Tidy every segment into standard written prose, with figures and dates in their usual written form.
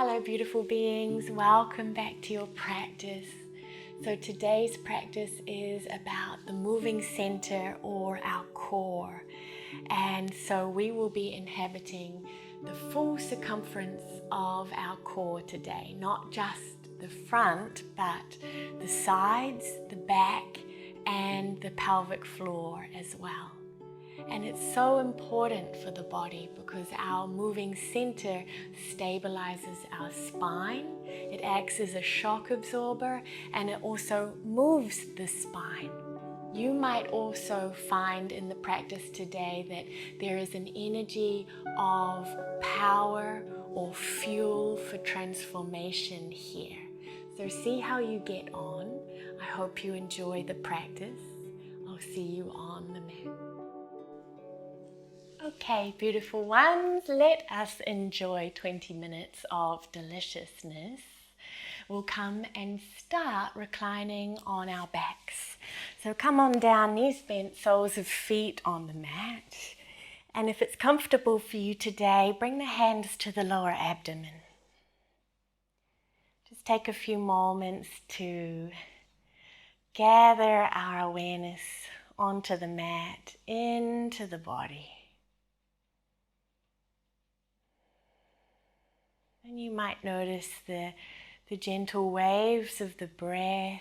Hello beautiful beings, welcome back to your practice. So today's practice is about the moving center or our core. And so we will be inhabiting the full circumference of our core today, not just the front, but the sides, the back, and the pelvic floor as well. And it's so important for the body because our moving center stabilizes our spine. It acts as a shock absorber and it also moves the spine. You might also find in the practice today that there is an energy of power or fuel for transformation here. So see how you get on. I hope you enjoy the practice. I'll see you on the mat. Okay, beautiful ones, let us enjoy 20 minutes of deliciousness. We'll come and start reclining on our backs. So come on down, knees bent, soles of feet on the mat. And if it's comfortable for you today, bring the hands to the lower abdomen. Just take a few moments to gather our awareness onto the mat, into the body. And you might notice the gentle waves of the breath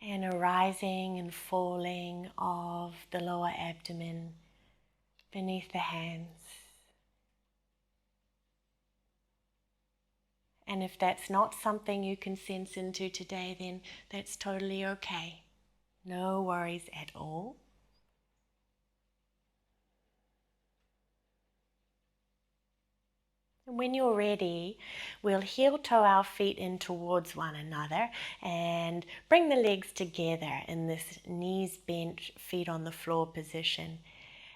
and a rising and falling of the lower abdomen beneath the hands. And if that's not something you can sense into today, then that's totally okay. No worries at all. And when you're ready, we'll heel-toe our feet in towards one another and bring the legs together in this knees bent, feet on the floor position.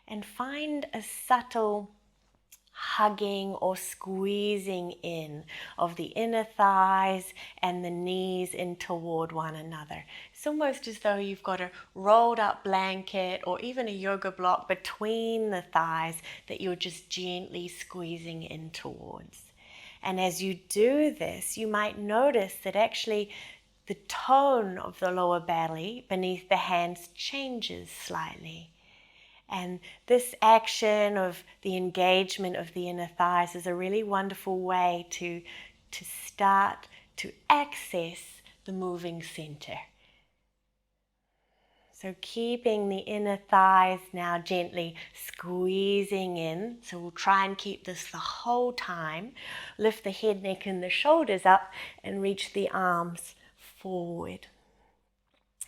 And find a subtle hugging or squeezing in of the inner thighs and the knees in toward one another. It's almost as though you've got a rolled up blanket or even a yoga block between the thighs that you're just gently squeezing in towards. And as you do this, you might notice that actually the tone of the lower belly beneath the hands changes slightly. And this action of the engagement of the inner thighs is a really wonderful way to start to access the moving center. So keeping the inner thighs now gently squeezing in. So we'll try and keep this the whole time. Lift the head, neck and the shoulders up and reach the arms forward.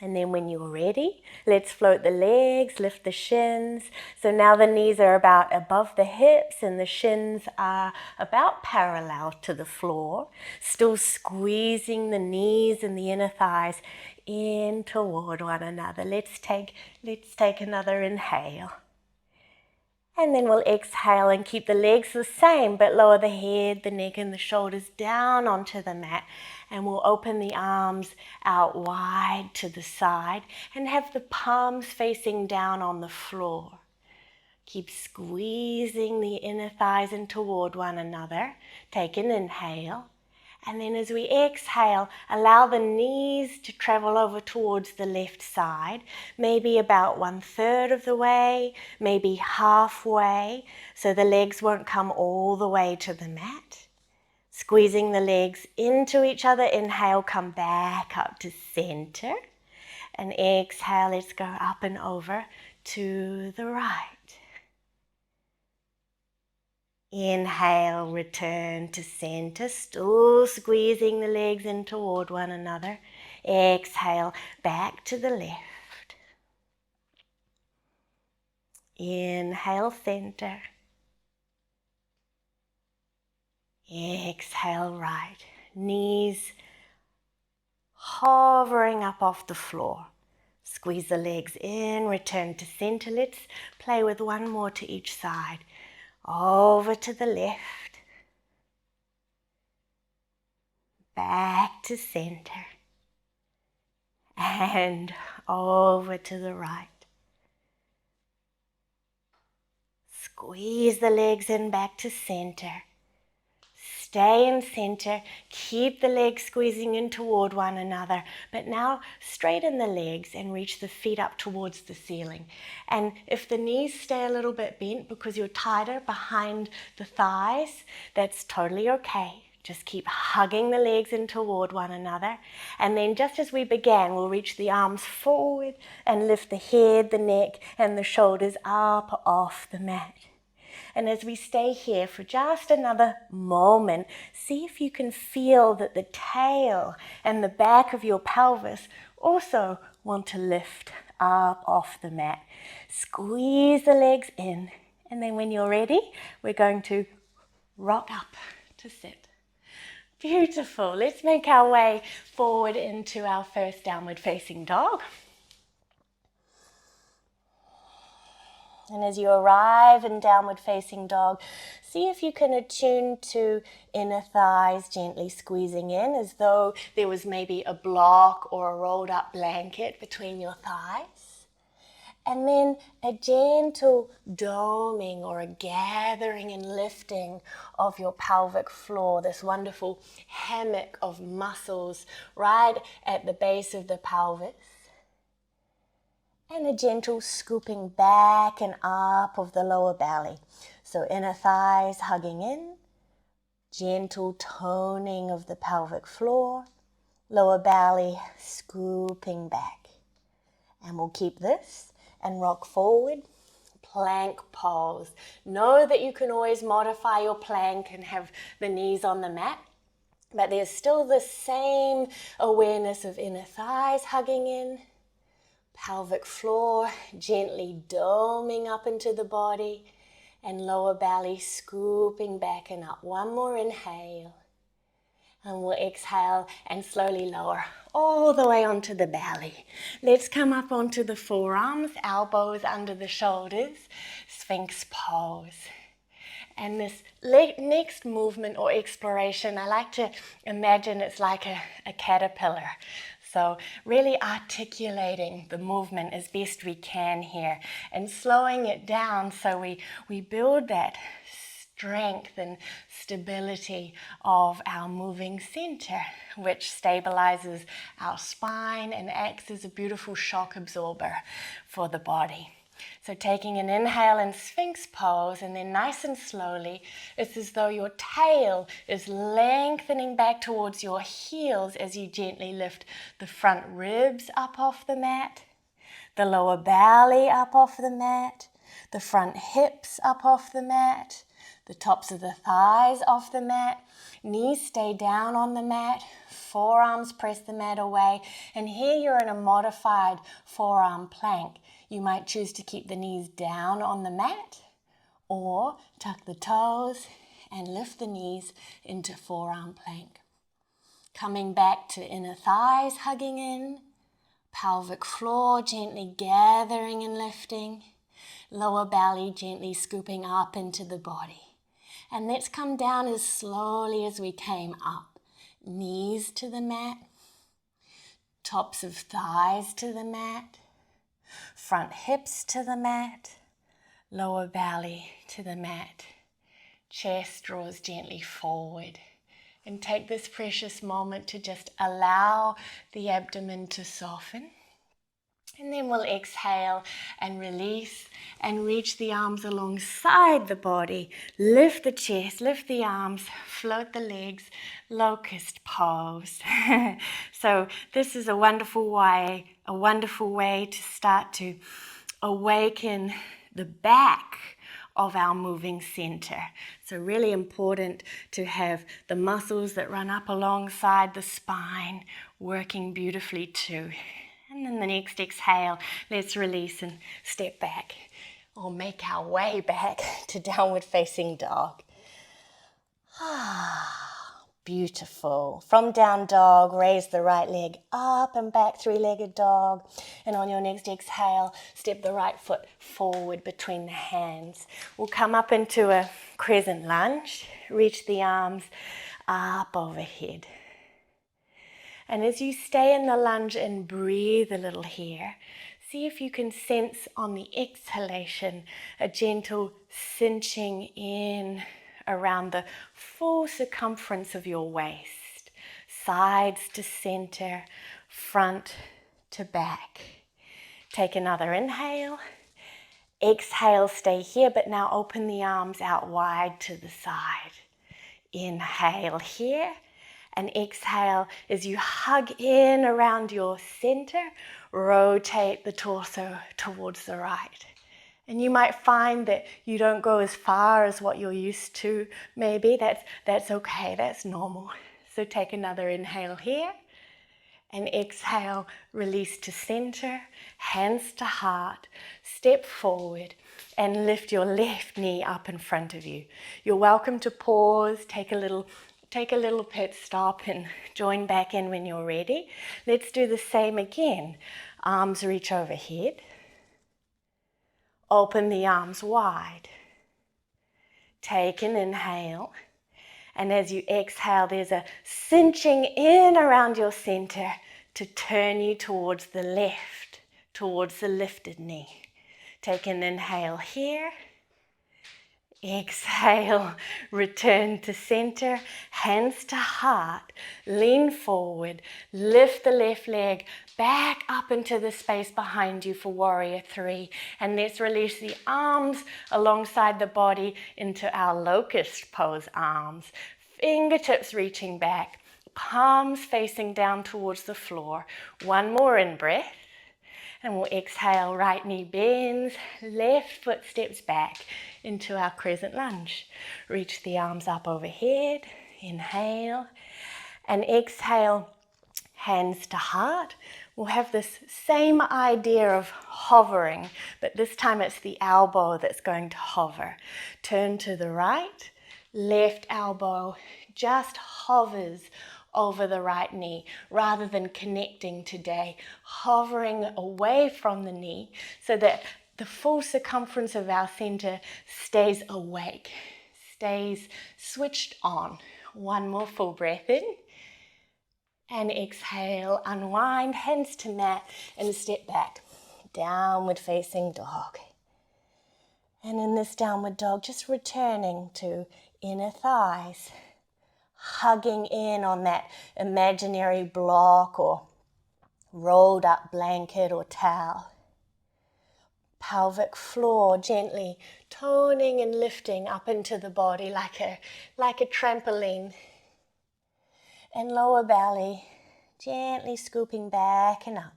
And then when you're ready, let's float the legs, lift the shins. So now the knees are about above the hips and the shins are about parallel to the floor. Still squeezing the knees and the inner thighs in toward one another. Let's take another inhale. And then we'll exhale and keep the legs the same, but lower the head, the neck and the shoulders down onto the mat. And we'll open the arms out wide to the side and have the palms facing down on the floor. Keep squeezing the inner thighs in toward one another. Take an inhale. And then as we exhale, allow the knees to travel over towards the left side, maybe about 1/3 of the way, maybe halfway, so the legs won't come all the way to the mat. Squeezing the legs into each other, inhale, come back up to center. And exhale, let's go up and over to the right. Inhale, return to center, still squeezing the legs in toward one another. Exhale, back to the left. Inhale, center. Exhale, right. Knees hovering up off the floor. Squeeze the legs in, return to center. Let's play with one more to each side. Over to the left, back to center, and over to the right. Squeeze the legs in back to center. stay in center, keep the legs squeezing in toward one another, but now straighten the legs and reach the feet up towards the ceiling. And if the knees stay a little bit bent because you're tighter behind the thighs, that's totally okay. Just keep hugging the legs in toward one another. And then just as we began, we'll reach the arms forward and lift the head, the neck, and the shoulders up off the mat. And as we stay here for just another moment, see if you can feel that the tail and the back of your pelvis also want to lift up off the mat. Squeeze the legs in. And then when you're ready, we're going to rock up to sit. Beautiful. Let's make our way forward into our first downward facing dog. And as you arrive in downward facing dog, see if you can attune to inner thighs gently squeezing in as though there was maybe a block or a rolled up blanket between your thighs. And then a gentle doming or a gathering and lifting of your pelvic floor, this wonderful hammock of muscles right at the base of the pelvis. And a gentle scooping back and up of the lower belly. So inner thighs hugging in, gentle toning of the pelvic floor, lower belly scooping back. And we'll keep this and rock forward, plank pose. Know that you can always modify your plank and have the knees on the mat, but there's still the same awareness of inner thighs hugging in, pelvic floor gently doming up into the body, and lower belly scooping back and up. One more inhale. And we'll exhale and slowly lower all the way onto the belly. Let's come up onto the forearms, elbows under the shoulders, Sphinx pose. And this next movement or exploration, I like to imagine it's like a caterpillar. So really articulating the movement as best we can here and slowing it down so we build that strength and stability of our moving center, which stabilizes our spine and acts as a beautiful shock absorber for the body. So taking an inhale in Sphinx pose, and then nice and slowly, it's as though your tail is lengthening back towards your heels as you gently lift the front ribs up off the mat, the lower belly up off the mat, the front hips up off the mat, the tops of the thighs off the mat, knees stay down on the mat, forearms press the mat away, and here you're in a modified forearm plank. You might choose to keep the knees down on the mat or tuck the toes and lift the knees into forearm plank. Coming back to inner thighs hugging in, pelvic floor gently gathering and lifting, lower belly gently scooping up into the body. And let's come down as slowly as we came up. Knees to the mat, tops of thighs to the mat, front hips to the mat, lower belly to the mat. Chest draws gently forward. And take this precious moment to just allow the abdomen to soften. And then we'll exhale and release and reach the arms alongside the body. Lift the chest, lift the arms, float the legs, locust pose. So this is a wonderful way to start to awaken the back of our moving center. So really important to have the muscles that run up alongside the spine working beautifully too. And then the next exhale, let's release and step back or make our way back to downward facing dog. Beautiful. From down dog, raise the right leg up and back, three-legged dog. And on your next exhale, step the right foot forward between the hands. We'll come up into a crescent lunge, reach the arms up overhead. And as you stay in the lunge and breathe a little here, see if you can sense on the exhalation a gentle cinching in around the full circumference of your waist. Sides to center, front to back. Take another inhale. Exhale, stay here, but now open the arms out wide to the side. Inhale here, and exhale as you hug in around your center, rotate the torso towards the right. And you might find that you don't go as far as what you're used to. Maybe that's okay, that's normal. So take another inhale here, and exhale, release to center, hands to heart, step forward and lift your left knee up in front of you. You're welcome to pause, take a little pit stop and join back in when you're ready. Let's do the same again. Arms reach overhead. Open the arms wide. Take an inhale. And as you exhale, there's a cinching in around your center to turn you towards the left, towards the lifted knee. Take an inhale here. Exhale, return to center, hands to heart, lean forward, lift the left leg back up into the space behind you for warrior three. And let's release the arms alongside the body into our locust pose arms. Fingertips reaching back, palms facing down towards the floor. One more in breath. And we'll exhale, right knee bends, left foot steps back into our crescent lunge. Reach the arms up overhead, inhale, and exhale, hands to heart. We'll have this same idea of hovering, but this time it's the elbow that's going to hover. Turn to the right, left elbow just hovers over the right knee rather than connecting today, hovering away from the knee so that the full circumference of our center stays awake, stays switched on. One more full breath in and exhale, unwind, hands to mat and step back, downward facing dog. And in this downward dog, just returning to inner thighs, hugging in on that imaginary block or rolled up blanket or towel. Pelvic floor gently toning and lifting up into the body like a trampoline. And lower belly gently scooping back and up.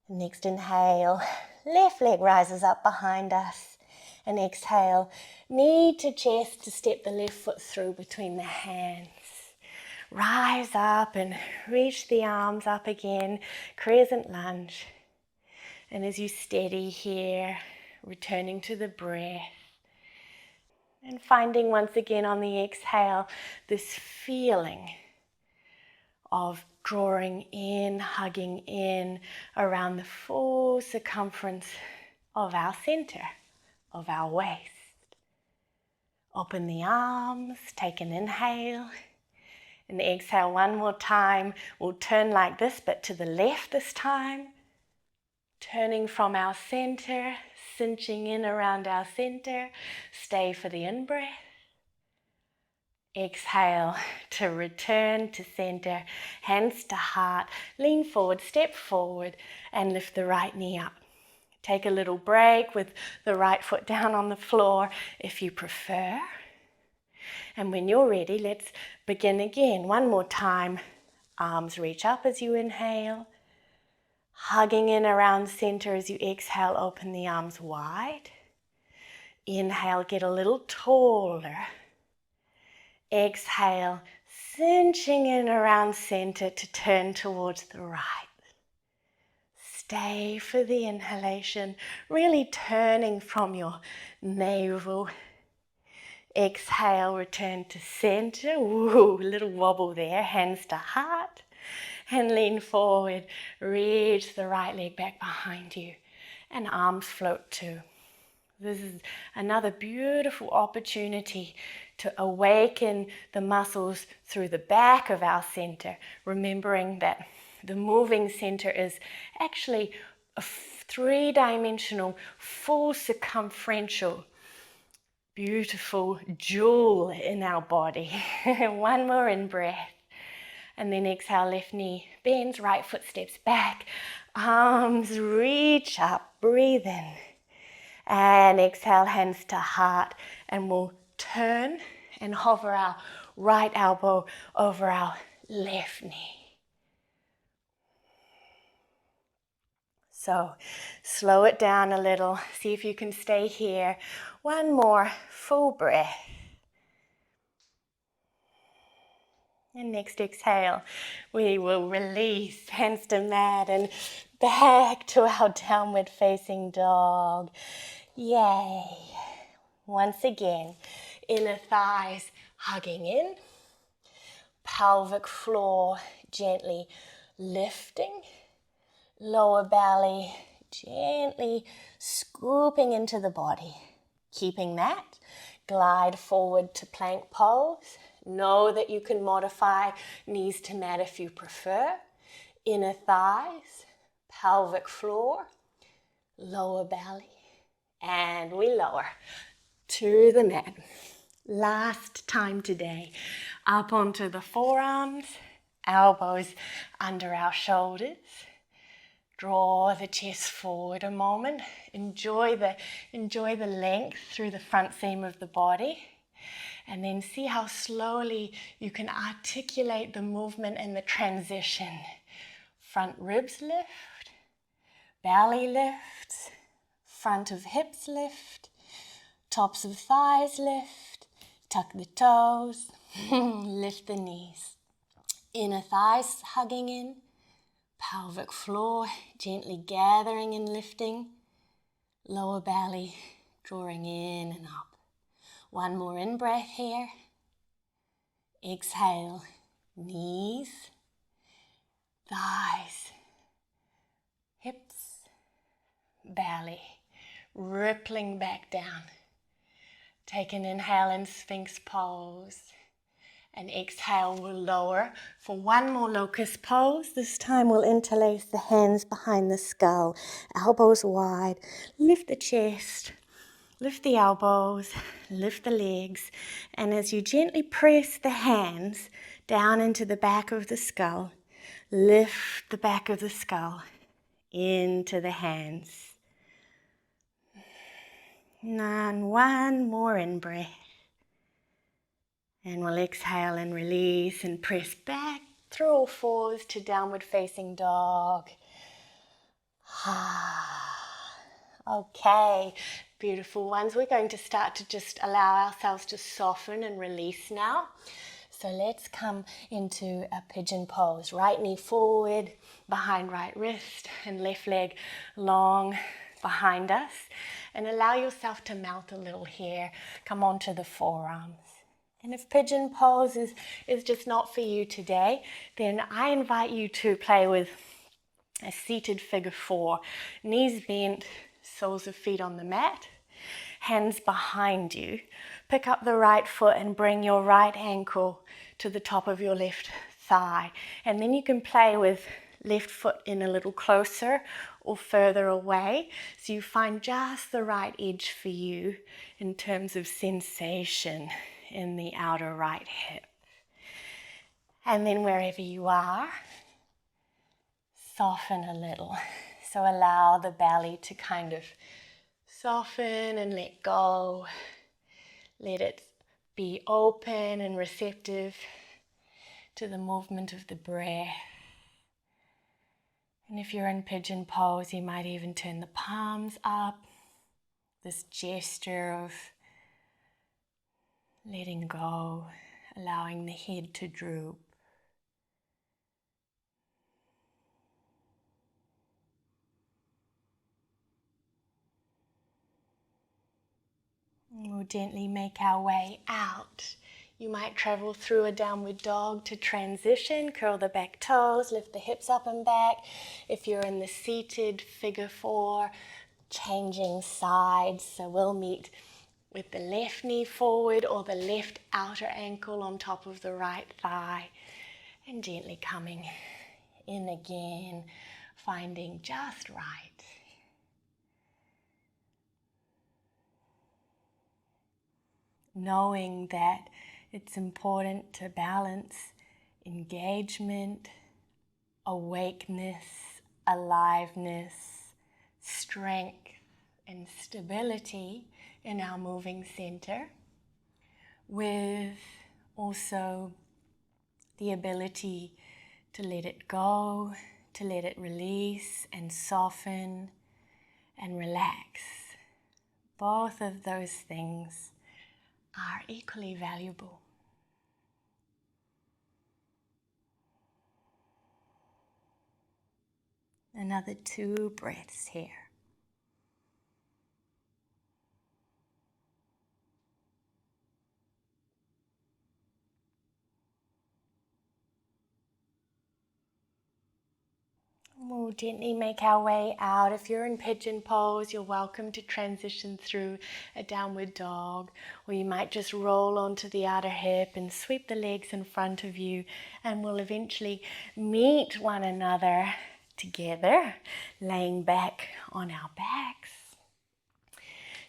Next inhale, left leg rises up behind us. And exhale, knee to chest to step the left foot through between the hands. Rise up and reach the arms up again, crescent lunge. And as you steady here, returning to the breath. And finding once again on the exhale, this feeling of drawing in, hugging in around the full circumference of our center, of our waist. Open the arms, take an inhale, and exhale one more time. We'll turn like this, but to the left this time. Turning from our center, cinching in around our center. Stay for the in-breath. Exhale to return to center, hands to heart, lean forward, step forward, and lift the right knee up. Take a little break with the right foot down on the floor if you prefer. And when you're ready, let's begin again. One more time. Arms reach up as you inhale. Hugging in around center as you exhale, open the arms wide. Inhale, get a little taller. Exhale, cinching in around center to turn towards the right. Stay for the inhalation, really turning from your navel. Exhale, return to center. Ooh, a little wobble there, hands to heart. And lean forward, reach the right leg back behind you. And arms float too. This is another beautiful opportunity to awaken the muscles through the back of our center, remembering that the moving center is actually a three-dimensional, full circumferential beautiful jewel in our body. One more in-breath. And then exhale, left knee bends, right foot steps back. Arms reach up, breathe in. And exhale, hands to heart. And we'll turn and hover our right elbow over our left knee. So slow it down a little. See if you can stay here. One more full breath. And next exhale, we will release, hands to mat and back to our downward facing dog. Yay. Once again, inner thighs hugging in, pelvic floor gently lifting, lower belly gently scooping into the body. Keeping that, glide forward to plank pose. Know that you can modify knees to mat if you prefer. Inner thighs, pelvic floor, lower belly, and we lower to the mat. Last time today, up onto the forearms, elbows under our shoulders. Draw the chest forward a moment. Enjoy the length through the front seam of the body. And then see how slowly you can articulate the movement and the transition. Front ribs lift, belly lifts, front of hips lift, tops of thighs lift, tuck the toes, lift the knees. Inner thighs hugging in, pelvic floor gently gathering and lifting, lower belly drawing in and up. One more in-breath here. Exhale, knees, thighs, hips, belly, rippling back down. Take an inhale in Sphinx pose. And exhale, we'll lower for one more locust pose. This time we'll interlace the hands behind the skull, elbows wide, lift the chest. Lift the elbows, lift the legs, and as you gently press the hands down into the back of the skull, lift the back of the skull into the hands. And one more in-breath. And we'll exhale and release and press back through all fours to downward facing dog. Okay, beautiful ones. We're going to start to just allow ourselves to soften and release now. So let's come into a pigeon pose. Right knee forward, behind right wrist, and left leg long behind us. And allow yourself to melt a little here. Come onto the forearms. And if pigeon pose is just not for you today, then I invite you to play with a seated figure four. Knees bent, soles of feet on the mat, hands behind you. Pick up the right foot and bring your right ankle to the top of your left thigh. And then you can play with left foot in a little closer or further away. So you find just the right edge for you in terms of sensation in the outer right hip. And then wherever you are, soften a little. So allow the belly to kind of soften and let go. Let it be open and receptive to the movement of the breath. And if you're in pigeon pose, you might even turn the palms up. This gesture of letting go, allowing the head to droop. And we'll gently make our way out. You might travel through a downward dog to transition, curl the back toes, lift the hips up and back. If you're in the seated figure four, changing sides. So we'll meet with the left knee forward or the left outer ankle on top of the right thigh. And gently coming in again, finding just right. knowing that it's important to balance engagement, awakeness, aliveness, strength, and stability in our moving center, with also the ability to let it go, to let it release and soften and relax. Both of those things are equally valuable. Another 2 breaths here. We'll gently make our way out. If you're in pigeon pose, you're welcome to transition through a downward dog, or you might just roll onto the outer hip and sweep the legs in front of you, and we'll eventually meet one another together, laying back on our backs,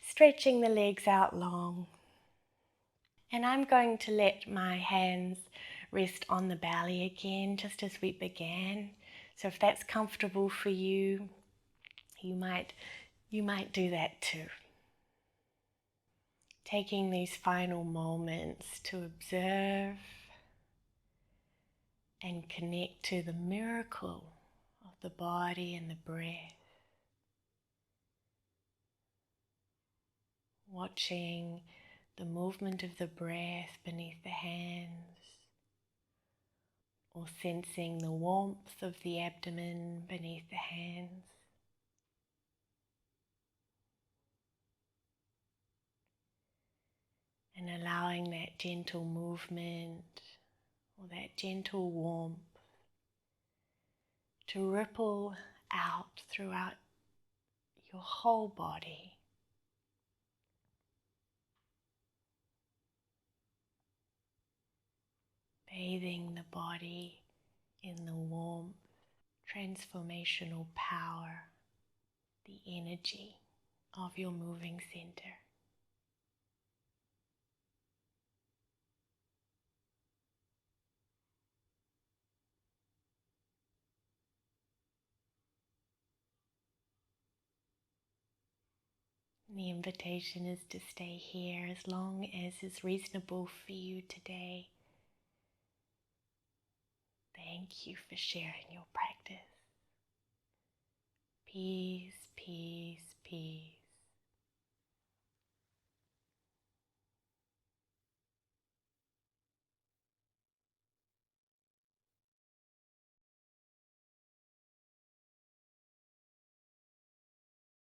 stretching the legs out long. And I'm going to let my hands rest on the belly again, just as we began. So if that's comfortable for you, you might do that too. Taking these final moments to observe and connect to the miracle of the body and the breath. Watching the movement of the breath beneath the hands, or sensing the warmth of the abdomen beneath the hands. And allowing that gentle movement or that gentle warmth to ripple out throughout your whole body. Bathing the body in the warmth, transformational power, the energy of your moving center. The invitation is to stay here as long as is reasonable for you today. Thank you for sharing your practice. Peace, peace, peace.